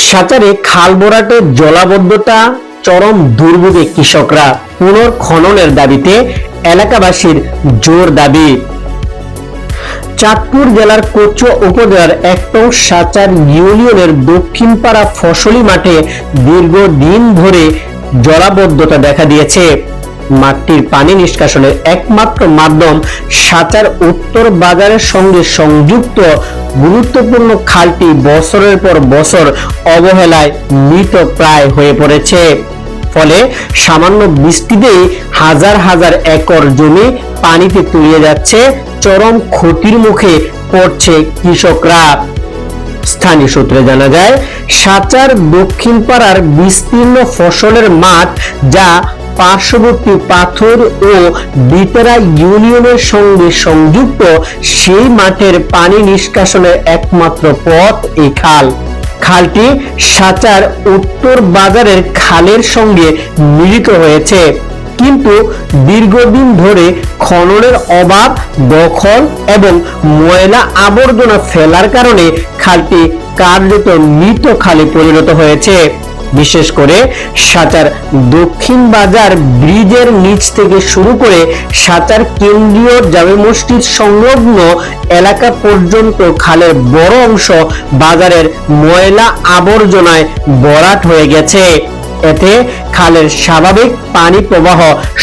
সাচারে খাল ভরাটে জলাবদ্ধতা, চরম দুর্ভোগে কৃষকরা, পুনর্খননের দাবিতে এলাকাবাসীর জোর দাবি। চাঁদপুর জেলার কচুয়া উপজেলার একটং সাচার ইউনিয়নের দক্ষিণপাড়া ফসলি মাঠে দীর্ঘদিন ধরে জলাবদ্ধতা দেখা দিয়েছে। মাঠটির পানি নিষ্কাশনের একমাত্র মাধ্যম সাচার উত্তর বাজারের সঙ্গে সংযুক্ত গুরুত্বপূর্ণ খালটি বছরের পর বছর অবহেলায় মৃতপ্রায় হয়ে পড়েছে। ফলে সামান্য বৃষ্টিতেই হাজার হাজার একর জমি পানিতে তলিয়ে যাচ্ছে, চরম ক্ষতির মুখে পড়ছে কৃষকরা। স্থানীয় সূত্রে জানা যায়, সাচার দক্ষিণ পাড়ার বিস্তীর্ণ ফসলের মাঠ, যা পার্শ্ববর্তী পাথর ও বিতরা ইউনিয়নের সঙ্গে সংযুক্ত, সেই মাঠের পানি নিষ্কাশনের একমাত্র পথ এই খাল। খালটি সাচার উত্তর বাজারের খালের সঙ্গে মিলিত হয়েছে, কিন্তু দীর্ঘদিন ধরে খননের অভাব, দখল এবং ময়লা আবর্জনা ফেলার কারণে খালটি কার্যত মৃত খালে পরিণত হয়েছে। বিশেষ করে সাচার দক্ষিণ বাজার ব্রিজের নিচ থেকে শুরু করে সাচার কেন্দ্রীয় জামে মসজিদ সংলগ্ন এলাকা পর্যন্ত খালের বড় অংশ বাজারের ময়লা আবর্জনায় ভরাট হয়ে গেছে। এতে খালের স্বাভাবিক পানি প্রবাহ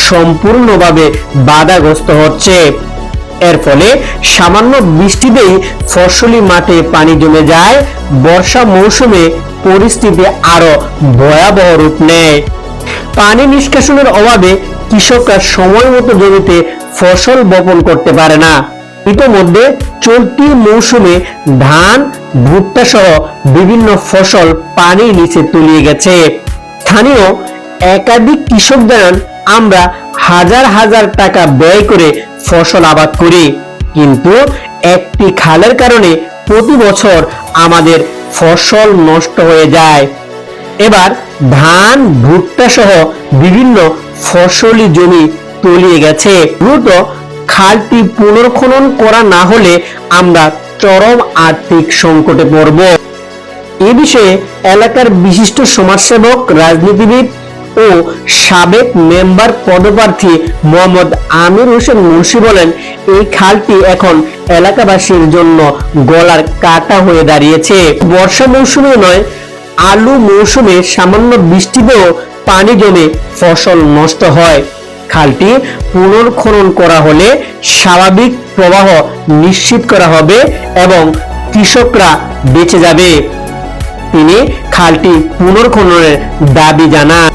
সম্পূর্ণভাবে বাধাগ্রস্ত হচ্ছে। এর ফলে সামান্য বৃষ্টিতেই ফসলি মাঠে পানি জমে যায়। বর্ষা মৌসুমে পরিস্থিতি আরো ভয়াবহ রূপ নেয়। পানি নিষ্কাশনের অভাবে কৃষকরা সময় মতো জমিতে ফসল বপন করতে পারে না। ইতোমধ্যে চলতি মৌসুমে ধান, ভুট্টা সহ বিভিন্ন ফসল পানির নিচে তলিয়ে গেছে। স্থানীয় একাধিক কৃষক জানান, আমরা হাজার হাজার টাকা ব্যয় করে ফসল আবাদ করি, কিন্তু একটি খালের কারণে প্রতি বছর আমাদের ফসল নষ্ট হয়ে যায়। এবার ধান, ভুট্টা সহ বিভিন্ন ফসলি জমি তলিয়ে গেছে। দ্রুত খালটি পুনর্খনন করা না হলে আমরা চরম আর্থিক সংকটে পড়ব। এ বিষয়ে এলাকার বিশিষ্ট সমাজসেবক, রাজনীতিবিদ ও সাবেক মেম্বার পদপ্রার্থী মোহাম্মদ আমির হোসেন মুন্সি বলেন, এই খালটি এখন এলাকাবাসীর জন্য গলার কাটা হয়ে দাঁড়িয়েছে। বর্ষা মৌসুমে নয়, আলু মৌসুমে সামান্য বৃষ্টিতেও পানি জমে ফসল নষ্ট হয়। খালটি পুনর্খনন করা হলে স্বাভাবিক প্রবাহ নিশ্চিত করা হবে এবং কৃষকরা বেঁচে যাবে। তিনি খালটি পুনর্খননের দাবি জানান।